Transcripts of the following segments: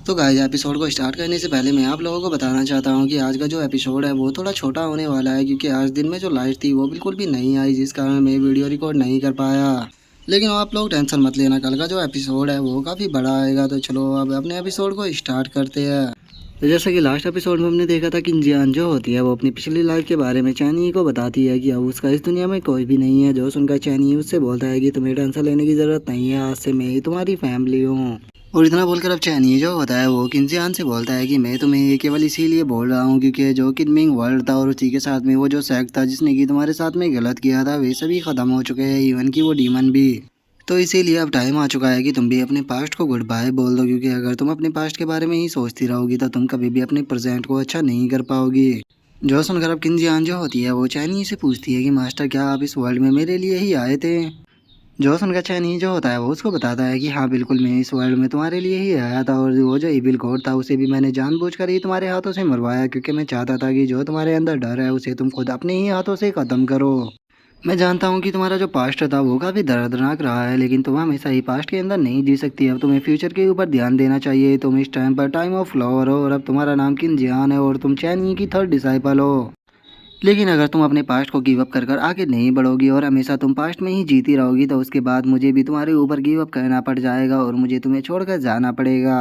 तो guys episode को start करने से पहले मैं आप लोगों को बताना चाहता हूं कि आज का जो एपिसोड है वो थोड़ा छोटा होने वाला है, क्योंकि आज दिन में जो लाइट थी वो बिल्कुल भी नहीं आई, जिस कारण मैं वीडियो रिकॉर्ड नहीं कर पाया। लेकिन आप लोग टेंशन मत लेना, कल का जो एपिसोड है वो काफ़ी बड़ा आएगा। तो चलो अब अपने एपिसोड को स्टार्ट करते हैं। तो जैसा कि लास्ट एपिसोड में हमने देखा था कि जियान जो होती है वो अपनी पिछली लाइफ के बारे में चैनी को बताती है कि अब उसका इस दुनिया में कोई भी नहीं है। जो सुनकर चैनी उससे बोलता है कि तुम्हें टेंशन लेने की ज़रूरत नहीं है, आज से मैं ही तुम्हारी फैमिली हूँ। और इतना बोलकर अब चैनी जो होता है वो किनजियान से बोलता है कि मैं तुम्हें ये केवल इसीलिए बोल रहा हूँ क्योंकि जो किडमिंग वर्ल्ड था और उसी के साथ में वो जो सेक्ट था जिसने कि तुम्हारे साथ में गलत किया था, वे सभी खत्म हो चुके हैं, इवन कि वो डीमन भी। तो इसीलिए अब टाइम आ चुका है कि तुम भी अपने पास्ट को गुड बाय बोल दो, क्योंकि अगर तुम अपने पास्ट के बारे में ही सोचती रहोगी तो तुम कभी भी अपने प्रेजेंट को अच्छा नहीं कर पाओगी। जो सुनकर अब किनजियान जो होती है वो चैनी से पूछती है कि मास्टर क्या आप इस वर्ल्ड में मेरे लिए ही आए थे। जो सुनकर चैनी जो होता है वो उसको बताता है कि हाँ बिल्कुल, मैं इस वर्ल्ड में तुम्हारे लिए ही आया था, और वो जो इविल गॉड था उसे भी मैंने जानबूझकर ही तुम्हारे हाथों से मरवाया, क्योंकि मैं चाहता था कि जो तुम्हारे अंदर डर है उसे तुम खुद अपने ही हाथों से ख़त्म करो। मैं जानता हूँ कि तुम्हारा जो पास्ट था वो काफ़ी दर्दनाक रहा है, लेकिन तुम हमेशा ही पास्ट के अंदर नहीं जी सकती। अब तुम्हें फ्यूचर के ऊपर ध्यान देना चाहिए। तुम इस टाइम पर टाइम ऑफ फ्लावर हो और अब तुम्हारा नाम किनजियान है और तुम चैनी की थर्ड डिसाइपल हो। लेकिन अगर तुम अपने पास्ट को गिव अप कर कर आगे नहीं बढ़ोगी और हमेशा तुम पास्ट में ही जीती रहोगी तो उसके बाद मुझे भी तुम्हारे ऊपर गिव अप करना पड़ जाएगा और मुझे तुम्हें छोड़कर जाना पड़ेगा।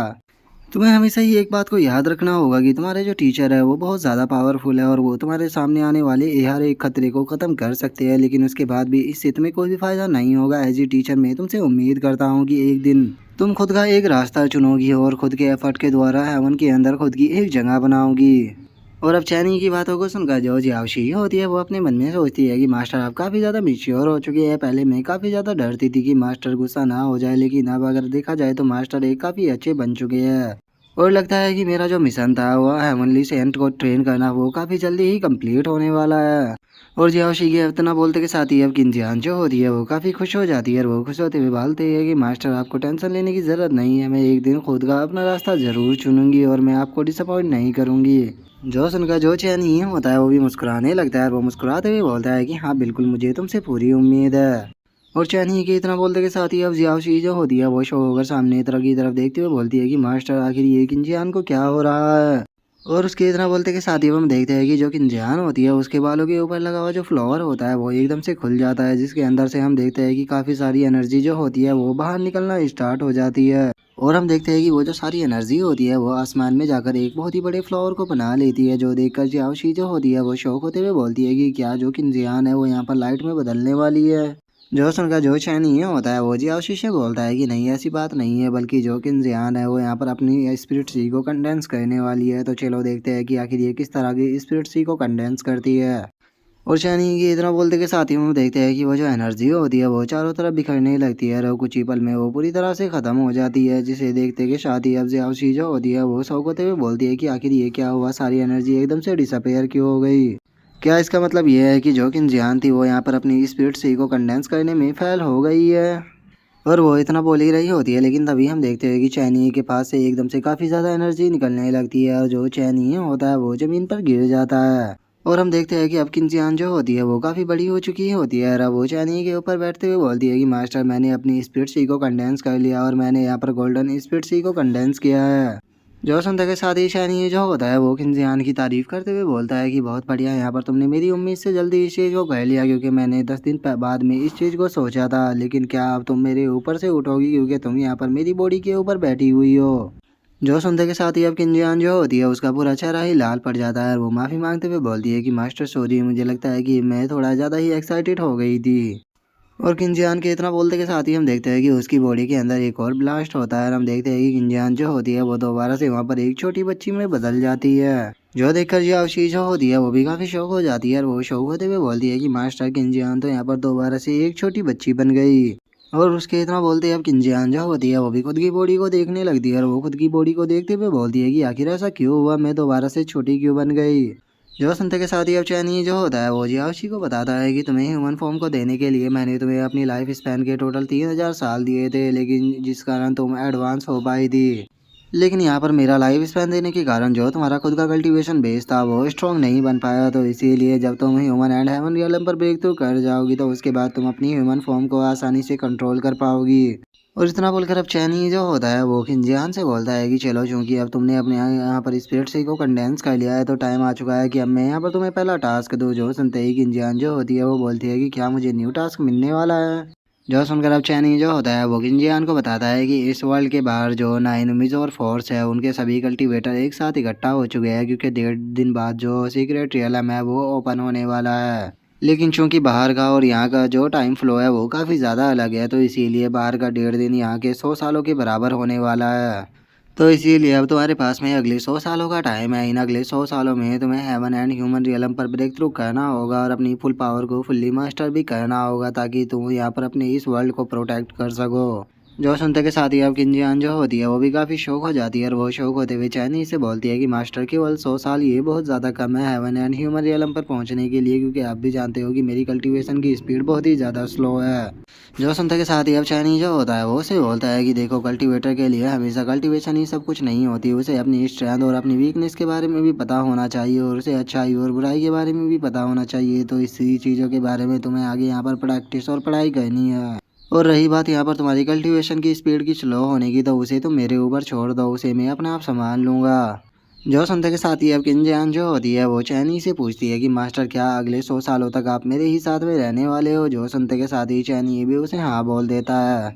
तुम्हें हमेशा ही एक बात को याद रखना होगा कि तुम्हारे जो टीचर है वो बहुत ज़्यादा पावरफुल है और वो तुम्हारे सामने आने वाले हर एक खतरे को ख़त्म कर सकते हैं, लेकिन उसके बाद भी इससे तुम्हें कोई भी फ़ायदा नहीं होगा। एज ए टीचर मैं तुमसे उम्मीद करता हूँ कि एक दिन तुम खुद का एक रास्ता चुनोगी और खुद के एफर्ट के द्वारा हेवन के अंदर खुद की एक जगह बनाओगी। और अब चैनी की बातों को सुनकर जो जियाओशी होती है वो अपने मन में सोचती है कि मास्टर आप काफ़ी ज़्यादा मैच्योर हो चुके हैं। पहले मैं काफ़ी ज़्यादा डरती थी कि मास्टर गुस्सा ना हो जाए, लेकिन अब अगर देखा जाए तो मास्टर एक काफ़ी अच्छे बन चुके हैं। और लगता है कि मेरा जो मिशन था वो हेवनली सेंट को ट्रेन करना वो काफ़ी जल्दी ही कंप्लीट होने वाला है। और जियाओशी के इतना बोलते के साथ ही अब किनजियान जो होती है वो काफ़ी खुश हो जाती है और वो खुश होते हुए बोलती है कि मास्टर आपको टेंशन लेने की ज़रूरत नहीं है, मैं एक दिन खुद का अपना रास्ता ज़रूर चुनूंगी और मैं आपको डिसअपॉइंट नहीं करूँगी। जो सुनकर जो चैनी होता है वो भी मुस्कुराने लगता है और वो मुस्कुराते हुए बोलता है कि हाँ बिल्कुल, मुझे तुमसे पूरी उम्मीद है। और चैनी के इतना बोलते के साथ ही अब जियाओशी जो होती है वो शो होकर सामने तरह की तरफ देखते हुए बोलती है कि मास्टर आखिर ये किनजियान को क्या हो रहा है। और उसके इतना बोलते के साथ ही हम देखते हैं कि जो किनजियान होती है उसके बालों के ऊपर लगा हुआ जो फ्लावर होता है वो एकदम से खुल जाता है, जिसके अंदर से हम देखते हैं कि काफ़ी सारी एनर्जी जो होती है वो बाहर निकलना स्टार्ट हो जाती है। और हम देखते हैं कि वो जो सारी एनर्जी होती है वो आसमान में जाकर एक बहुत ही बड़े फ्लावर को बना लेती है, जो देखकर जियाओशी जो होती है वो शौक होते हुए बोलती है कि क्या जो किनजियान है वो यहाँ पर लाइट में बदलने वाली है। जो सुनकर जो चैनी होता है वो जियाओशी से बोलता है कि नहीं, ऐसी बात नहीं है, बल्कि जो किनजियान है वो यहाँ पर अपनी स्पिरिट सी को कंडेंस करने वाली है। तो चलो देखते हैं कि आखिर ये किस तरह की स्पिरिट सी को कंडेंस करती है। और चैनी की इतना बोलते के साथ ही हम देखते हैं कि वो जो एनर्जी होती है वो चारों तरफ बिखरने लगती है और कुछ ही पल में वो पूरी तरह से ख़त्म हो जाती है, जिसे देखते के साथ ही अब जियाओशी जो होती है वो शौक होते हुए बोलती है कि आखिर ये क्या हुआ, सारी एनर्जी एकदम से डिसअपेयर क्यों हो गई। क्या इसका मतलब ये है कि जो किनजियान थी वो यहाँ पर अपनी स्पिरिट सी को कंडेंस करने में फेल हो गई है। और वो इतना बोल ही रही होती है, लेकिन तभी हम देखते हैं कि चैनी के पास से एकदम से काफ़ी ज़्यादा एनर्जी निकलने लगती है और जो चैनी होता है वो ज़मीन पर गिर जाता है। और हम देखते हैं कि अब किनजियान जो होती है वो काफ़ी बड़ी हो चुकी होती है और अब वो चैनी के ऊपर बैठते हुए बोलती है कि मास्टर मैंने अपनी स्पिरिट सी को कंडेंस कर लिया और मैंने यहाँ पर गोल्डन स्पिरिट सी को कंडेंस किया है। जो सुनते के साथ ही शैनी जो होता है वो किनजियान की तारीफ करते हुए बोलता है कि बहुत बढ़िया, यहाँ पर तुमने मेरी उम्मीद से जल्दी इस चीज़ को कह लिया, क्योंकि मैंने 10 दिन बाद में इस चीज़ को सोचा था। लेकिन क्या अब तुम मेरे ऊपर से उठोगी, क्योंकि तुम यहाँ पर मेरी बॉडी के ऊपर बैठी हुई हो। जो सुनते के साथ ही अब किनजियान जो होती है उसका पूरा चेहरा ही लाल पड़ जाता है और वो माफ़ी मांगते हुए बोलती है कि मास्टर सॉरी, मुझे लगता है कि मैं थोड़ा ज़्यादा ही एक्साइटेड हो गई थी। और किनजियान के इतना बोलते के साथ ही हम देखते हैं कि उसकी बॉडी के अंदर एक और ब्लास्ट होता है और हम देखते हैं कि किनजियान जो होती है वो दोबारा से वहाँ पर एक छोटी बच्ची में बदल जाती है। जो देखकर जियाओशी जो होती है वो भी काफ़ी शौक हो जाती है और वो शौक होते हुए बोलती है कि मास्टर किनजियान तो यहाँ पर दोबारा से एक छोटी बच्ची बन गई। और उसके इतना बोलते हैं अब किनजियान जो होती है वो भी खुद की बॉडी को देखने लगती है और वो खुद की बॉडी को देखते हुए बोलती है कि आखिर ऐसा क्यों हुआ, मैं दोबारा से छोटी क्यों बन गई। जो सुनते के साथ ही अब चैनी जो होता है वो जियाओशी को बताता है कि तुम्हें ह्यूमन फॉर्म को देने के लिए मैंने तुम्हें अपनी लाइफ स्पैन के टोटल 3000 साल दिए थे, लेकिन जिस कारण तुम एडवांस हो पाई थी। लेकिन यहाँ पर मेरा लाइफ स्पैन देने के कारण जो तुम्हारा खुद का कल्टीवेशन बेस था वो स्ट्रॉन्ग नहीं बन पाया, तो इसीलिए जब तुम ह्यूमन एंड हेवन रियलम पर ब्रेक थ्रू कर जाओगी तो उसके बाद तुम अपनी ह्यूमन फॉर्म को आसानी से कंट्रोल कर पाओगी। और इतना बोलकर अब चैनी जो होता है वो खिंजियान से बोलता है कि चलो चूंकि अब तुमने अपने यहाँ पर स्पिरिट सी को कंडेंस कर लिया है तो टाइम आ चुका है कि अब मैं यहाँ पर तुम्हें पहला टास्क दूँ। जो सुनते ही खिंजियान जो होती है वो बोलती है कि क्या मुझे न्यू टास्क मिलने वाला है। जो सुनकर अब चैनी जो होता है वो खिंजियान को बताता है कि इस वर्ल्ड के बाहर जो 9 एनिमीज और फोर्स है उनके सभी कल्टीवेटर एक साथ इकट्ठा हो चुके हैं, क्योंकि 1.5 दिन बाद जो सीक्रेट रियलम है वो ओपन होने वाला है। लेकिन चूंकि बाहर का और यहाँ का जो टाइम फ्लो है वो काफ़ी ज़्यादा अलग है, तो इसीलिए बाहर का 1.5 दिन यहाँ के 100 सालों के बराबर होने वाला है। तो इसीलिए अब तुम्हारे पास में अगले 100 सालों का टाइम है। इन अगले 100 सालों में तुम्हें हेवन एंड ह्यूमन रियलम पर ब्रेक थ्रू करना होगा और अपनी फुल पावर को फुल्ली मास्टर भी करना होगा, ताकि तुम यहाँ पर अपने इस वर्ल्ड को प्रोटेक्ट कर सको। जो सुनते के साथ ही अब किंजियान जो होती है वो भी काफ़ी शौक हो जाती है, और वो शौक होते हुए चैनी से बोलती है कि मास्टर केवल 100 साल ये बहुत ज़्यादा कम है हेवन एंड ह्यूमन रियलम पर पहुंचने के लिए, क्योंकि आप भी जानते हो कि मेरी कल्टीवेशन की स्पीड बहुत ही ज़्यादा स्लो है। जो सुनते के साथ ही अब चैनी जो होता है वो उसे बोलता है कि देखो, कल्टीवेटर के लिए हमेशा कल्टीवेशन ही सब कुछ नहीं होती, उसे अपनी स्ट्रेंथ और अपनी वीकनेस के बारे में भी पता होना चाहिए, और उसे अच्छाई और बुराई के बारे में भी पता होना चाहिए। तो इसी चीज़ों के बारे में तुम्हें आगे यहाँ पर प्रैक्टिस और पढ़ाई करनी है। और रही बात यहाँ पर तुम्हारी कल्टीवेशन की स्पीड की स्लो होने की, तो उसे तुम मेरे ऊपर छोड़ दो, उसे मैं अपने आप संभाल लूँगा। जो सुनते के साथ ही अब किंजान जो होती है वो चैनी से पूछती है कि मास्टर क्या अगले 100 सालों तक आप मेरे ही साथ में रहने वाले हो। जो सुनते के साथ ही चैनी भी उसे हाँ बोल देता है।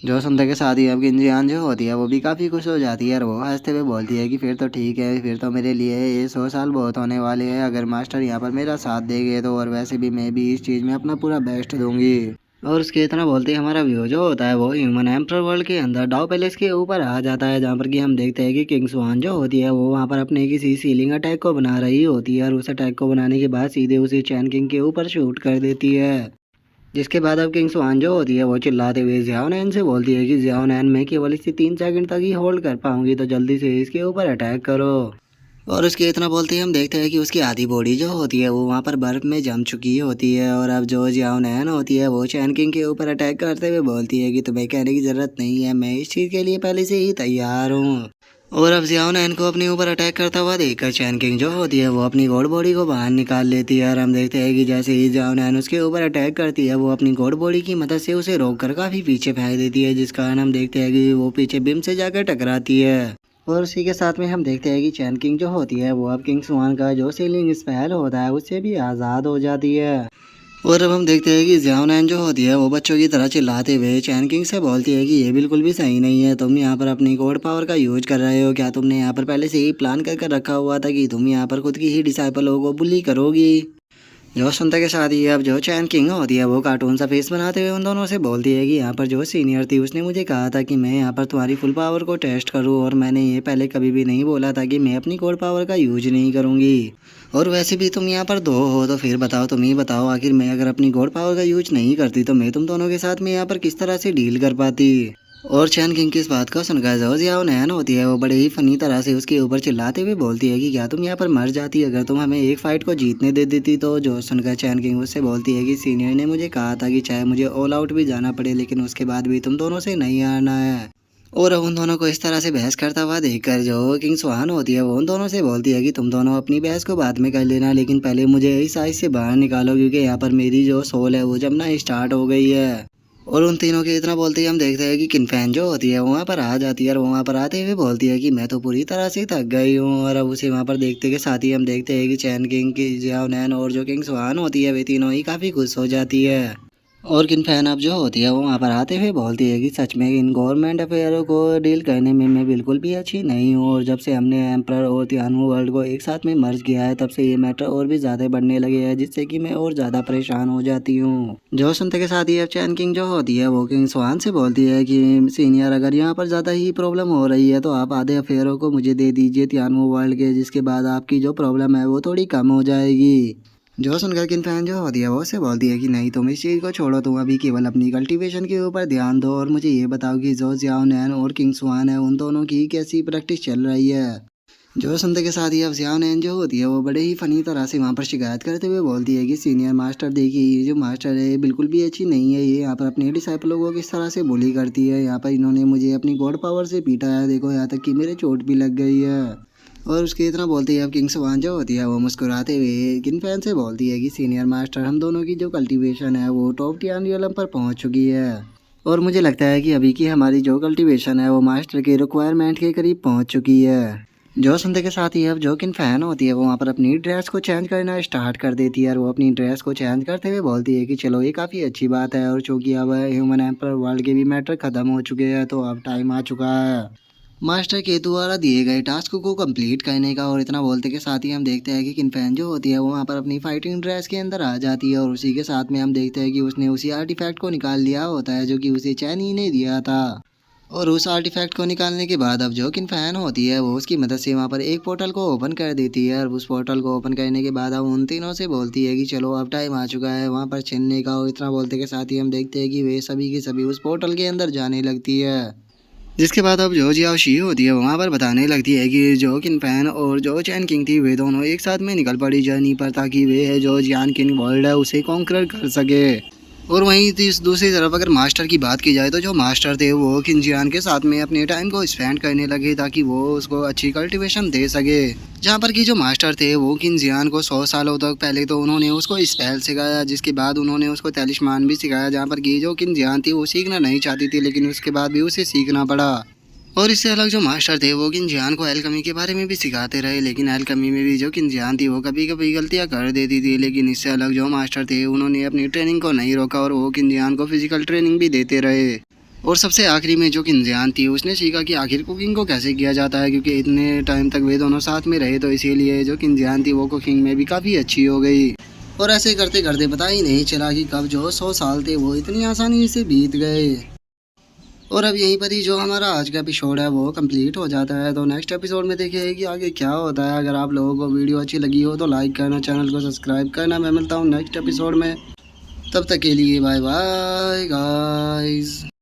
जो सुनते के साथ ही अब किंजियान जो होती है वो भी काफ़ी खुश हो जाती है, और वो हंसते हुए बोलती है कि फिर तो ठीक है, फिर तो मेरे लिए ये 100 साल बहुत होने वाले हैं अगर मास्टर यहाँ पर मेरा साथ देंगे तो। और वैसे भी मैं भी इस चीज़ में अपना पूरा बेस्ट दूंगी। और उसके इतना बोलते ही हमारा व्यू जो होता है वो ह्यूमन एम्पर वर्ल्ड के अंदर डाउ पैलेस के ऊपर आ जाता है, जहाँ पर कि हम देखते हैं कि किंग स्वान जो होती है वो वहाँ पर अपने किसी सीलिंग अटैक को बना रही होती है, और उस अटैक को बनाने के बाद सीधे उसे चैन किंग के ऊपर शूट कर देती है। जिसके बाद अब किंग स्वान जो होती है वो चिल्लाते हुए जियाओ नैन से बोलती है कि जियाओ नैन, मैं केवल इसे 3 सेकंड तक ही होल्ड कर पाऊंगी, तो जल्दी से इसके ऊपर अटैक करो। और उसके इतना बोलते ही हम देखते हैं कि उसकी आधी बॉडी जो होती है वो वहाँ पर बर्फ में जम चुकी होती है, और अब जो जियाओ नैन होती है वो चैन किंग के ऊपर अटैक करते हुए बोलती है कि तुम्हें कहने की ज़रूरत नहीं है, मैं इस चीज़ के लिए पहले से ही तैयार हूँ। और अब जियाओ नैन को अपने ऊपर अटैक करता हुआ देखकर चैन किंग जो होती है वो अपनी गॉड बॉडी को बाहर निकाल लेती है, और हम देखते हैं कि जैसे ही जियाओ नैन उसके ऊपर अटैक करती है वो अपनी गॉड बॉडी की मदद से उसे रोक कर काफ़ी पीछे फेंक देती है, जिस कारण हम देखते हैं कि वो पीछे बिम से जाकर टकराती है। और उसी के साथ में हम देखते हैं कि चैन किंग जो होती है वो अब किंग स्वान का जो सीलिंग स्पेल होता है उससे भी आज़ाद हो जाती है। और अब हम देखते हैं कि जियाओ नैन जो होती है वो बच्चों की तरह चिल्लाते हुए चैन किंग से बोलती है कि ये बिल्कुल भी सही नहीं है, तुम यहाँ पर अपनी गॉड पावर का यूज कर रहे हो। क्या तुमने यहाँ पर पहले से ही प्लान कर कर रखा हुआ था कि तुम यहाँ पर खुद की ही डिसाइपलों को बुली करोगी। जो सुनते के साथ ही अब जो चैन किंग होती है वो कार्टून सा फेस बनाते हुए उन दोनों से बोलती है कि यहाँ पर जो सीनियर थी उसने मुझे कहा था कि मैं यहाँ पर तुम्हारी फुल पावर को टेस्ट करूँ, और मैंने ये पहले कभी भी नहीं बोला था कि मैं अपनी गॉड पावर का यूज नहीं करूँगी। और वैसे भी तुम यहाँ पर दो हो, तो फिर बताओ, तुम ही बताओ, आखिर मैं अगर अपनी गॉड पावर का यूज नहीं करती तो मैं तुम दोनों के साथ में यहाँ पर किस तरह से डील कर पाती। और चैन किंग की इस बात को सुनकर जो जियाओ नैन होती है वो बड़े ही फनी तरह से उसके ऊपर चिल्लाते हुए बोलती है कि क्या तुम यहाँ पर मर जाती अगर तुम हमें एक फाइट को जीतने दे देती। तो जो सुनकर चैन किंग उससे बोलती है कि सीनियर ने मुझे कहा था कि चाहे मुझे ऑल आउट भी जाना पड़े लेकिन उसके बाद भी तुम दोनों से नहीं हारना है। और उन दोनों को इस तरह से बहस करता हुआ देखकर जो किंग स्वान होती है वो उन दोनों से बोलती है कि तुम दोनों अपनी बहस को बाद में कर लेना, लेकिन पहले मुझे इस आइस से बाहर निकालो, क्योंकि यहाँ पर मेरी जो सोल है वो जमना स्टार्ट हो गई है। और उन तीनों के इतना बोलते ही हम देखते हैं कि किनफैन जो होती है वहाँ पर आ जाती है, और वहाँ पर आते हुए बोलती है कि मैं तो पूरी तरह से थक गई हूँ। और अब उसे वहाँ पर देखते के साथ ही हम देखते हैं कि चैन किंग की जियाओ नैन और जो किंग स्वान होती है वे तीनों ही काफ़ी खुश हो जाती है। और किनफैन अब जो होती है वो वहाँ पर आते हुए बोलती है कि सच में इन गवर्नमेंट अफेयरों को डील करने में मैं बिल्कुल भी अच्छी नहीं हूँ, और जब से हमने एम्पर और तियानू वर्ल्ड को एक साथ में मर्ज किया है तब से ये मैटर और भी ज़्यादा बढ़ने लगे हैं, जिससे कि मैं और ज़्यादा परेशान हो जाती हूँ। जो सुनते के साथ ही अब चैन किंग जो होती है वो किंग स्वान से बोलती है कि सीनियर, अगर यहाँ पर ज़्यादा ही प्रॉब्लम हो रही है तो आप आधे अफेयरों को मुझे दे दीजिए तियानू वर्ल्ड के, जिसके बाद आपकी जो प्रॉब्लम है वो थोड़ी कम हो जाएगी। जो सुनकर किनफैन जो होती है वो उससे बोलती है कि नहीं, तुम इस चीज़ को छोड़ो, तुम अभी केवल अपनी कल्टीवेशन के ऊपर ध्यान दो, और मुझे ये बताओ कि जो जियाओ नैन और किंग स्वान है उन दोनों की कैसी प्रैक्टिस चल रही है। जो सुनते के साथ ही अब जियाओ नैन जो होती है वो बड़े ही फनी तरह से वहाँ पर शिकायत करते हुए बोलती है कि सीनियर मास्टर देखिए, ये जो मास्टर है ये बिल्कुल भी अच्छी नहीं है, ये यहाँ पर अपने डिसाइपलों को किस तरह से बुली करती है। यहाँ पर इन्होंने मुझे अपनी गॉड पावर से पीटा है, देखो यहाँ तक कि मेरे चोट भी लग गई है। और उसके इतना बोलती है अब किंग स्वान जो होती है वो मुस्कुराते हुए किनफैन से बोलती है कि सीनियर मास्टर, हम दोनों की जो कल्टीवेशन है वो टॉप टियान रियलम पर पहुंच चुकी है। और मुझे लगता है कि अभी की हमारी जो कल्टीवेशन है वो मास्टर के रिक्वायरमेंट के करीब पहुंच चुकी है। जो सुनते के साथ ही अब जो किन फ़ैन होती है वो वहाँ पर अपनी ड्रेस को चेंज करना स्टार्ट कर देती है और वो अपनी ड्रेस को चेंज करते हुए बोलती है कि चलो ये काफ़ी अच्छी बात है और चूँकि अब ह्यूमन एम्पर वर्ल्ड के भी मैटर ख़त्म हो चुके हैं तो अब टाइम आ चुका है मास्टर के द्वारा दिए गए टास्क को कंप्लीट करने का। और इतना बोलते के साथ ही हम देखते हैं कि किनफैन जो होती है वो वहाँ पर अपनी फाइटिंग ड्रेस के अंदर आ जाती है और उसी के साथ में हम देखते हैं कि उसने उसी आर्टिफैक्ट को निकाल लिया होता है जो कि उसे चैन ही नहीं दिया था। और उस आर्टिफैक्ट को निकालने के बाद अब जो किनफैन होती है वो उसकी मदद से वहाँ पर एक पोर्टल को ओपन कर देती है और उस पोर्टल को ओपन करने के बाद अब उन तीनों से बोलती है कि चलो अब टाइम आ चुका है वहाँ पर छिनने का। और इतना बोलते के साथ ही हम देखते हैं कि वे सभी की सभी उस पोर्टल के अंदर जाने लगती है। जिसके बाद अब जो जियाओ शी होती है वहाँ पर बताने लगती है कि जो किनफैन और जो चैन किंग थी वे दोनों एक साथ में निकल पड़ी जर्नी पर ताकि वे जो जियान किंग वर्ल्ड है उसे कॉन्कर कर सके। और वहीं दूसरी तरफ अगर मास्टर की बात की जाए तो जो मास्टर थे वो किंजियान के साथ में अपने टाइम को स्पेंड करने लगे ताकि वो उसको अच्छी कल्टीवेशन दे सके। जहाँ पर कि जो मास्टर थे वो किंजियान को 100 सालों तक पहले तो उन्होंने उसको स्पेल सिखाया जिसके बाद उन्होंने उसको तलिस्मान भी सिखाया। जहाँ पर कि जो किंजियान थी वो सीखना नहीं चाहती थी लेकिन उसके बाद भी उसे सीखना पड़ा। और इससे अलग जो मास्टर थे वो किंजियान को एल्केमी के बारे में भी सिखाते रहे लेकिन एल्केमी में भी जो किंजियान थी वो कभी कभी गलतियां कर देती थी। लेकिन इससे अलग जो मास्टर थे उन्होंने अपनी ट्रेनिंग को नहीं रोका और वो किंजियान को फिजिकल ट्रेनिंग भी देते रहे। और सबसे आखिरी में जो किंजियान थी उसने सीखा कि आखिर कुकिंग को कैसे किया जाता है क्योंकि इतने टाइम तक वे दोनों साथ में रहे तो इसीलिए जो किंजियान थी वो कुकिंग में भी काफ़ी अच्छी हो गई। और ऐसे करते करते पता ही नहीं चला कि कब जो 100 साल थे वो इतनी आसानी से बीत गए। और अब यहीं पर ही जो हमारा आज का एपिसोड है वो कंप्लीट हो जाता है। तो नेक्स्ट एपिसोड में देखिए कि आगे क्या होता है। अगर आप लोगों को वीडियो अच्छी लगी हो तो लाइक करना, चैनल को सब्सक्राइब करना। मैं मिलता हूँ नेक्स्ट एपिसोड में, तब तक के लिए बाय बाय गाइस।